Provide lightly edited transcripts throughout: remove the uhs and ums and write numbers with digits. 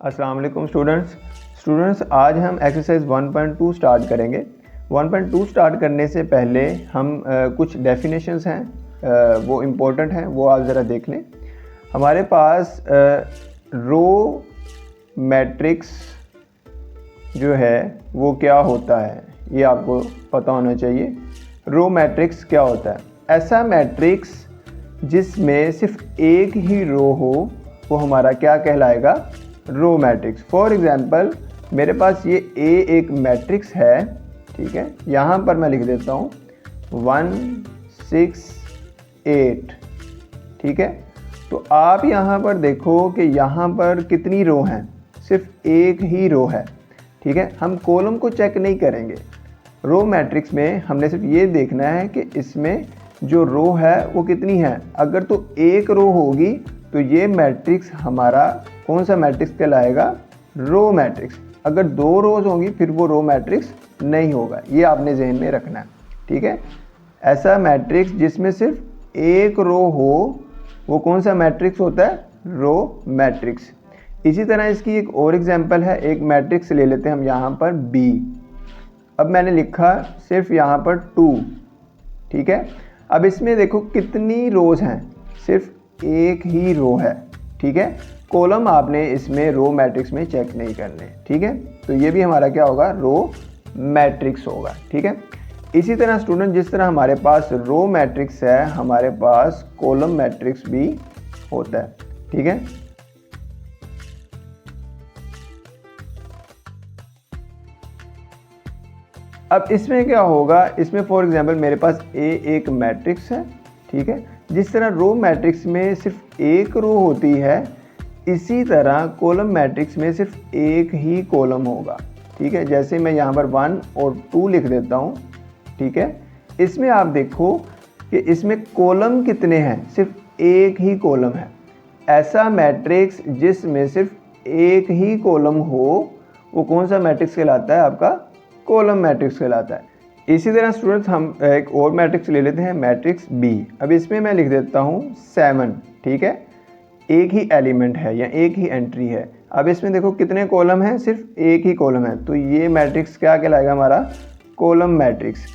अस्सलाम वालेकुम स्टूडेंट्स आज हम एक्सरसाइज 1.2 स्टार्ट करेंगे। 1.2 स्टार्ट करने से पहले हम कुछ डेफिनेशंस हैं वो इम्पोर्टेंट हैं, वो आप ज़रा देख लें। हमारे पास रो मैट्रिक्स जो है वो क्या होता है ये आपको पता होना चाहिए। रो मैट्रिक्स क्या होता है? ऐसा मैट्रिक्स जिसमें सिर्फ एक ही रो हो वो हमारा क्या कहलाएगा? Row matrix. फॉर एग्जांपल मेरे पास ये ए एक मैट्रिक्स है, ठीक है। यहाँ पर मैं लिख देता हूँ 1 6 8, ठीक है। तो आप यहाँ पर देखो कि यहाँ पर कितनी रो हैं? सिर्फ एक ही रो है, ठीक है। हम कॉलम को चेक नहीं करेंगे। रो मैट्रिक्स में हमने सिर्फ ये देखना है कि इसमें जो रो है वो कितनी है। अगर तो एक रो होगी तो ये मैट्रिक्स हमारा कौन सा मैट्रिक्स कहलाएगा? Row matrix. अगर दो रोज होंगी फिर वो रो मैट्रिक्स नहीं होगा, ये आपने जहन में रखना है, ठीक है। ऐसा मैट्रिक्स जिसमें सिर्फ एक रो हो वो कौन सा मैट्रिक्स होता है? Row matrix. इसी तरह इसकी एक और एग्जांपल है, एक मैट्रिक्स ले लेते हैं हम यहाँ पर B। अब मैंने लिखा सिर्फ यहाँ पर 2, ठीक है। अब इसमें देखो कितनी रोज हैं? सिर्फ एक ही रो है, ठीक है। कॉलम आपने इसमें रो मैट्रिक्स में चेक नहीं करने, ठीक है। तो ये भी हमारा क्या होगा? रो मैट्रिक्स होगा, ठीक है। इसी तरह स्टूडेंट जिस तरह हमारे पास रो मैट्रिक्स है हमारे पास कॉलम मैट्रिक्स भी होता है, ठीक है। अब इसमें क्या होगा? इसमें फॉर एग्जांपल मेरे पास ए एक मैट्रिक्स है, ठीक है। जिस तरह रो मैट्रिक्स में सिर्फ एक रो होती है इसी तरह कॉलम मैट्रिक्स में सिर्फ एक ही कॉलम होगा, ठीक है। जैसे मैं यहाँ पर 1 और 2 लिख देता हूँ, ठीक है। इसमें आप देखो कि इसमें कॉलम कितने हैं? सिर्फ एक ही कॉलम है। ऐसा मैट्रिक्स जिसमें सिर्फ एक ही कॉलम हो वो कौन सा मैट्रिक्स कहलाता है? आपका कॉलम मैट्रिक्स कहलाता है। इसी तरह स्टूडेंट्स हम एक और मैट्रिक्स ले लेते हैं, मैट्रिक्स B। अब इसमें मैं लिख देता हूँ 7, ठीक है। एक ही एलिमेंट है या एक ही एंट्री है। अब इसमें देखो कितने कॉलम हैं? सिर्फ एक ही कॉलम है, तो ये मैट्रिक्स क्या कहलाएगा हमारा? Column matrix.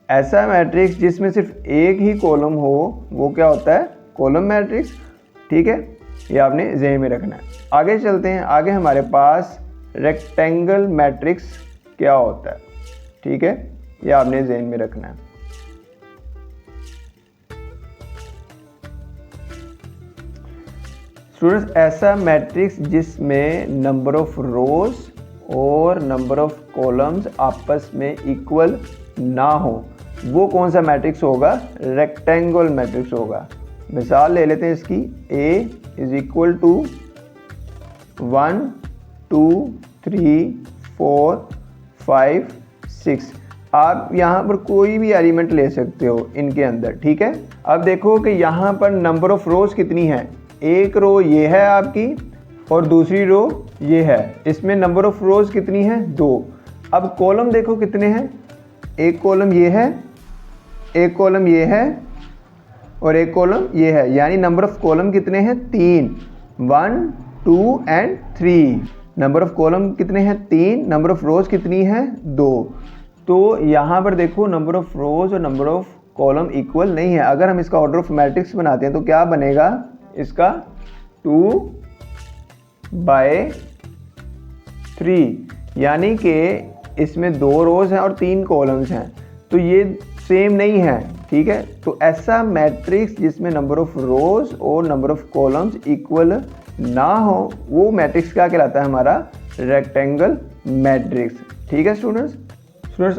ऐसा मैट्रिक्स जिसमें सिर्फ एक ही कॉलम हो वो क्या होता है? कॉलम मैट्रिक्स, ठीक है। ये आपने ज़हन में रखना है। आगे चलते हैं। आगे हमारे पास रेक्टेंगल मैट्रिक्स क्या होता है, ठीक है। ये आपने ज़हन में रखना है। स्टूडेंट्स ऐसा मैट्रिक्स जिसमें नंबर ऑफ रोज और नंबर ऑफ कॉलम्स आपस में इक्वल ना हो वो कौन सा मैट्रिक्स होगा? रेक्टेंगल मैट्रिक्स होगा। मिसाल ले लेते हैं इसकी, A इज इक्वल टू 1 2 3 4 5 6। आप यहाँ पर कोई भी एलिमेंट ले सकते हो इनके अंदर, ठीक है। अब देखो कि यहाँ पर नंबर ऑफ रोज कितनी है? एक रो ये है आपकी और दूसरी रो ये है। इसमें नंबर ऑफ रोज कितनी है? 2। अब कॉलम देखो कितने हैं? एक कॉलम ये है, एक कॉलम ये है और एक कॉलम ये है, यानी नंबर ऑफ कॉलम कितने हैं? 3, 1 2 एंड 3। नंबर ऑफ कॉलम कितने हैं? 3। नंबर ऑफ रोज कितनी है? 2। तो यहाँ पर देखो नंबर ऑफ रोज और नंबर ऑफ कॉलम इक्वल नहीं है। अगर हम इसका ऑर्डर ऑफ मैट्रिक्स बनाते हैं तो क्या बनेगा इसका? 2/3, यानी कि इसमें 2 रोज हैं और 3 कॉलम्स हैं, तो ये सेम नहीं है, ठीक है। तो ऐसा मैट्रिक्स जिसमें नंबर ऑफ रोज और नंबर ऑफ कॉलम्स इक्वल ना हो वो मैट्रिक्स क्या कहलाता है? हमारा रेक्टेंगल मैट्रिक्स, ठीक है स्टूडेंट्स।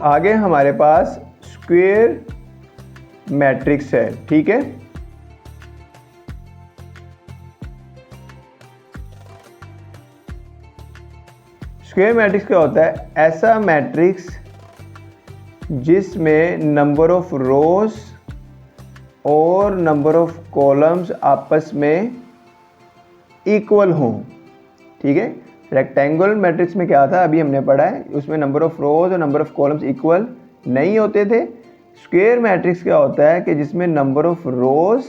आगे हमारे पास स्क्वायर मैट्रिक्स है, ठीक है। स्क्वायर मैट्रिक्स क्या होता है? ऐसा मैट्रिक्स जिसमें नंबर ऑफ रोज और नंबर ऑफ कॉलम्स आपस में इक्वल हों, ठीक है। रेक्टेंगुलर मैट्रिक्स में क्या था अभी हमने पढ़ा है, उसमें नंबर ऑफ रोज और नंबर ऑफ कॉलम्स इक्वल नहीं होते थे। स्क्वायर मैट्रिक्स क्या होता है कि जिसमें नंबर ऑफ रोज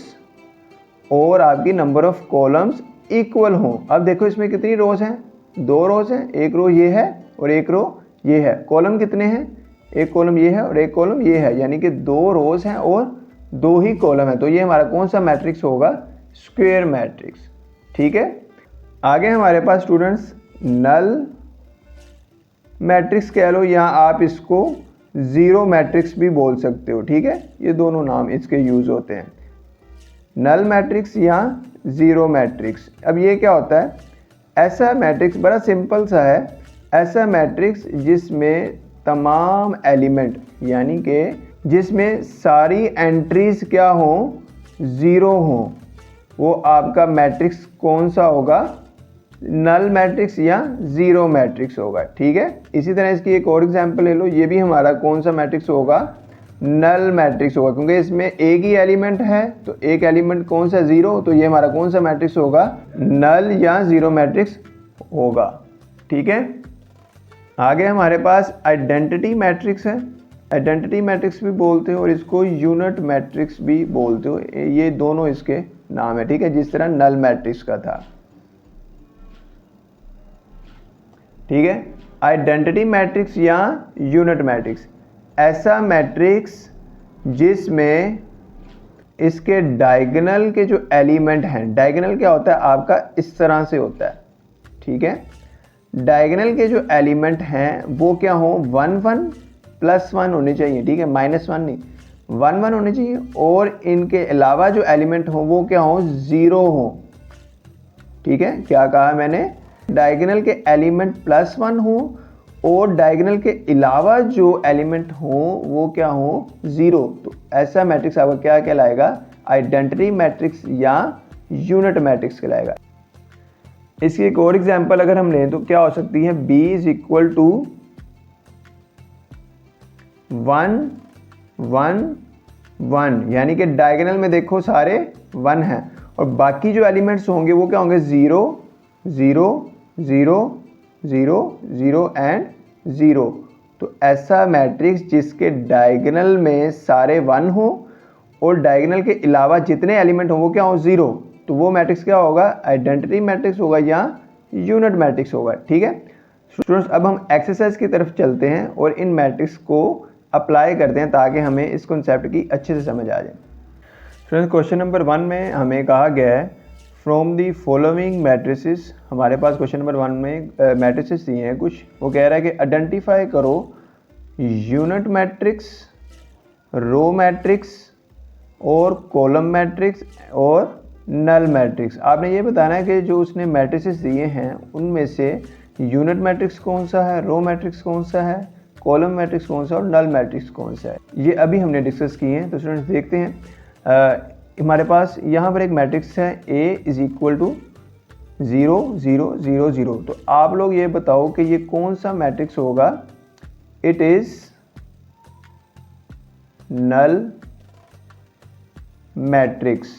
और आपकी नंबर ऑफ कॉलम्स इक्वल हों। अब देखो इसमें कितनी रोज हैं? दो रोज हैं, एक रो ये है और एक रो ये है। कॉलम कितने हैं, एक कॉलम ये है और एक कॉलम ये है, यानी कि दो रोज हैं और दो ही कॉलम है। तो ये हमारा कौन सा मैट्रिक्स होगा, स्क्वायर मैट्रिक्स। ठीक है, आगे हमारे पास स्टूडेंट्स नल मैट्रिक्स कह लो या आप इसको ज़ीरो मैट्रिक्स भी बोल सकते हो। ठीक है, ये दोनों नाम इसके यूज़ होते हैं, नल मैट्रिक्स या ज़ीरो मैट्रिक्स। अब ये क्या होता है, ऐसा मैट्रिक्स बड़ा सिंपल सा है, ऐसा मैट्रिक्स जिसमें तमाम एलिमेंट यानी कि जिसमें सारी एंट्रीज क्या हो, ज़ीरो हो, वो आपका मैट्रिक्स कौन सा होगा, नल मैट्रिक्स या ज़ीरो मैट्रिक्स होगा। ठीक है, इसी तरह इसकी एक और एग्जांपल ले लो, ये भी हमारा कौन सा मैट्रिक्स होगा, नल मैट्रिक्स होगा, क्योंकि इसमें एक ही एलिमेंट है तो एक एलिमेंट कौन सा, ज़ीरो, तो ये हमारा कौन सा मैट्रिक्स होगा, नल या ज़ीरो मैट्रिक्स होगा। ठीक है, आगे हमारे पास आइडेंटिटी मैट्रिक्स है, आइडेंटिटी मैट्रिक्स भी बोलते हो और इसको यूनिट मैट्रिक्स भी बोलते हो, ये दोनों इसके नाम है। ठीक है, जिस तरह नल मैट्रिक्स का था। ठीक है, आइडेंटिटी मैट्रिक्स या यूनिट मैट्रिक्स, ऐसा मैट्रिक्स जिसमें इसके डायगोनल के जो एलिमेंट हैं, डायगोनल क्या होता है आपका, इस तरह से होता है। ठीक है, डायगोनल के जो एलिमेंट हैं वो क्या हो, 1 1 + 1 होने चाहिए। ठीक है, -1 नहीं, 1 1 होने चाहिए, और इनके अलावा जो एलिमेंट हो वो क्या हो, ज़ीरो हो। ठीक है, क्या कहा मैंने, डायगोनल के एलिमेंट +1 हो और डायगोनल के अलावा जो एलिमेंट हो वो क्या हो, ज़ीरो। तो ऐसा मैट्रिक्स आपका क्या कहलाएगा, आइडेंटिटी मैट्रिक्स या यूनिट मैट्रिक्स कहलाएगा। इसकी एक और एग्जांपल अगर हम लें तो क्या हो सकती है, B = 1 1 1, यानी कि डायगोनल में देखो सारे 1 हैं और बाकी जो एलिमेंट्स होंगे वो क्या होंगे, 0 0 0 0 0 एंड 0। तो ऐसा मैट्रिक्स जिसके डायगोनल में सारे 1 हो और डायगोनल के अलावा जितने एलिमेंट हो वो क्या हो, 0, तो वो मैट्रिक्स क्या होगा, आइडेंटिटी मैट्रिक्स होगा या यूनिट मैट्रिक्स होगा। ठीक है स्टूडेंट्स, अब हम एक्सरसाइज की तरफ चलते हैं और इन मैट्रिक्स को अप्लाई करते हैं ताकि हमें इस कॉन्सेप्ट की अच्छे से समझ आ जाए। स्टूडेंट्स, क्वेश्चन नंबर 1 में हमें कहा गया है फ्रॉम दी फॉलोइंग मैट्रिसेस, हमारे पास क्वेश्चन नंबर 1 में मैट्रिसेस दिए हैं कुछ, वो कह रहा है कि आइडेंटिफाई करो यूनिट मैट्रिक्स, रो मैट्रिक्स और कॉलम मैट्रिक्स और नल मैट्रिक्स। आपने ये बताना है कि जो उसने मैट्रिसेस दिए हैं उनमें से यूनिट मैट्रिक्स कौन सा है, रो मैट्रिक्स कौन सा है, कॉलम मैट्रिक्स कौन सा और नल मैट्रिक्स कौन सा है। ये अभी हमने डिस्कस किए हैं। तो स्टूडेंट्स देखते हैं, हमारे पास यहाँ पर एक मैट्रिक्स है A = 0 0 0 0। तो आप लोग ये बताओ कि ये कौन सा मैट्रिक्स होगा, इट इज नल मैट्रिक्स।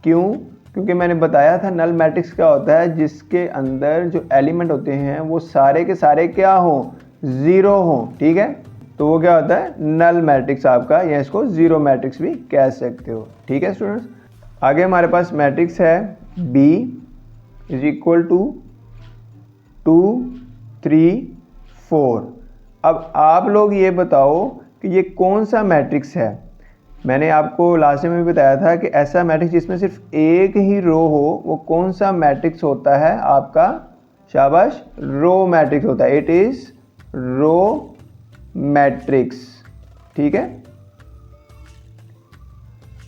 क्यों, क्योंकि मैंने बताया था नल मैट्रिक्स क्या होता है, जिसके अंदर जो एलिमेंट होते हैं वो सारे के सारे क्या हो, 0 हो। ठीक है, तो वो क्या होता है, नल मैट्रिक्स आपका, या इसको ज़ीरो मैट्रिक्स भी कह सकते हो। ठीक है स्टूडेंट्स, आगे हमारे पास मैट्रिक्स है B = 2 3 4। अब आप लोग ये बताओ कि ये कौन सा मैट्रिक्स है। मैंने आपको लास्ट में भी बताया था कि ऐसा मैट्रिक्स जिसमें सिर्फ एक ही रो हो वो कौन सा मैट्रिक्स होता है आपका, शाबाश, रो मैट्रिक्स होता है। It is row matrix. ठीक है,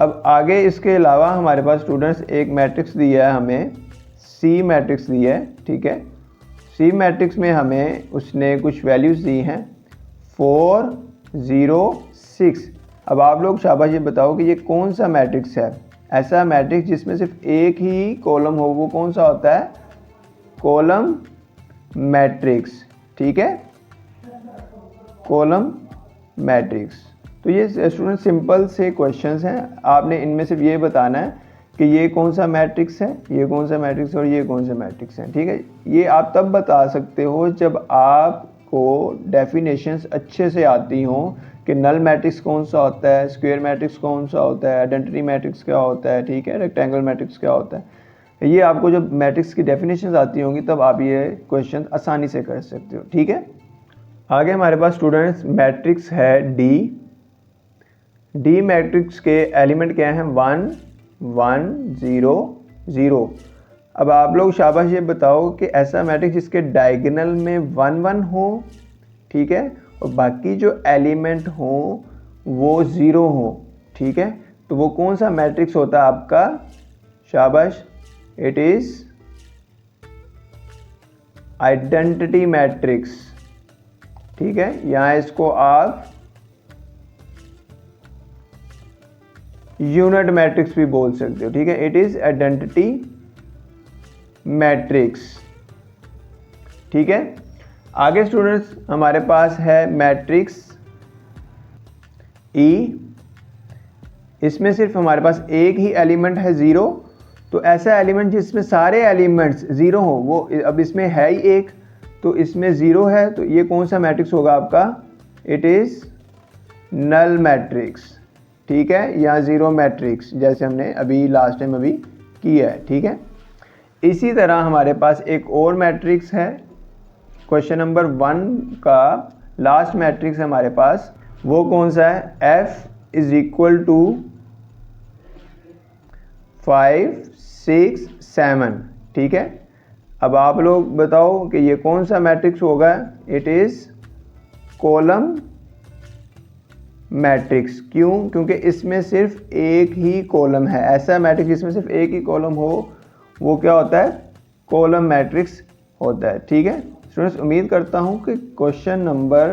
अब आगे इसके अलावा हमारे पास स्टूडेंट्स एक मैट्रिक्स दिया है हमें, C मैट्रिक्स दिया है। ठीक है, C मैट्रिक्स में हमें उसने कुछ वैल्यूज़ दी हैं 4 0 6। अब आप लोग शाबाश ये बताओ कि ये कौन सा मैट्रिक्स है, ऐसा मैट्रिक्स जिसमें सिर्फ एक ही कॉलम हो वो कौन सा होता है, कॉलम मैट्रिक्स। ठीक है, कॉलम मैट्रिक्स। तो ये स्टूडेंट सिंपल से क्वेश्चंस हैं, आपने इनमें सिर्फ ये बताना है कि ये कौन सा मैट्रिक्स है, ये कौन सा मैट्रिक्स और ये कौन सा मैट्रिक्स है। ठीक है, ये आप तब बता सकते हो जब आपको डेफिनेशंस अच्छे से आती हों कि नल मैट्रिक्स कौन सा होता है, स्क्वायर मैट्रिक्स कौन सा होता है, आइडेंटिटी मैट्रिक्स क्या होता है, ठीक है, रेक्टेंगल मैट्रिक्स क्या होता है। ये आपको जब मैट्रिक्स की डेफिनेशंस आती होंगी तब आप ये क्वेश्चन आसानी से कर सकते हो, ठीक है। आगे हमारे पास स्टूडेंट्स मैट्रिक्स है डी मैट्रिक्स के एलिमेंट क्या हैं 1 1 0 0। अब आप लोग शाबाश ये बताओ कि ऐसा मैट्रिक्स जिसके डायगोनल में 1 1 हो, ठीक है, और बाकी जो एलिमेंट हो वो 0 हो, ठीक है, तो वो कौन सा मैट्रिक्स होता है आपका? शाबाश, इट इज आइडेंटिटी मैट्रिक्स, ठीक है। यहाँ इसको आप यूनिट मैट्रिक्स भी बोल सकते हो, ठीक है। इट इज आइडेंटिटी मैट्रिक्स, ठीक है। आगे स्टूडेंट्स हमारे पास है मैट्रिक्स ई। इसमें सिर्फ हमारे पास एक ही एलिमेंट है 0, तो ऐसा एलिमेंट जिसमें सारे एलिमेंट्स 0 हो, वो अब इसमें है ही एक, तो इसमें 0 है, तो ये कौन सा मैट्रिक्स होगा आपका? इट इज नल मैट्रिक्स, ठीक है, या जीरो मैट्रिक्स, जैसे हमने अभी लास्ट टाइम अभी किया है, ठीक है। इसी तरह हमारे पास एक और मैट्रिक्स है, क्वेश्चन नंबर 1 का लास्ट मैट्रिक्स हमारे पास, वो कौन सा है? F इज इक्वल टू 5 6 7, ठीक है। अब आप लोग बताओ कि ये कौन सा मैट्रिक्स होगा? It is column matrix. क्यों? क्योंकि इसमें सिर्फ एक ही कॉलम है। ऐसा मैट्रिक्स जिसमें सिर्फ एक ही कॉलम हो वो क्या होता है? कॉलम मैट्रिक्स होता है, ठीक है। स्टूडेंट्स उम्मीद करता हूँ कि क्वेश्चन नंबर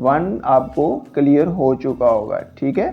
1 आपको क्लियर हो चुका होगा, ठीक है।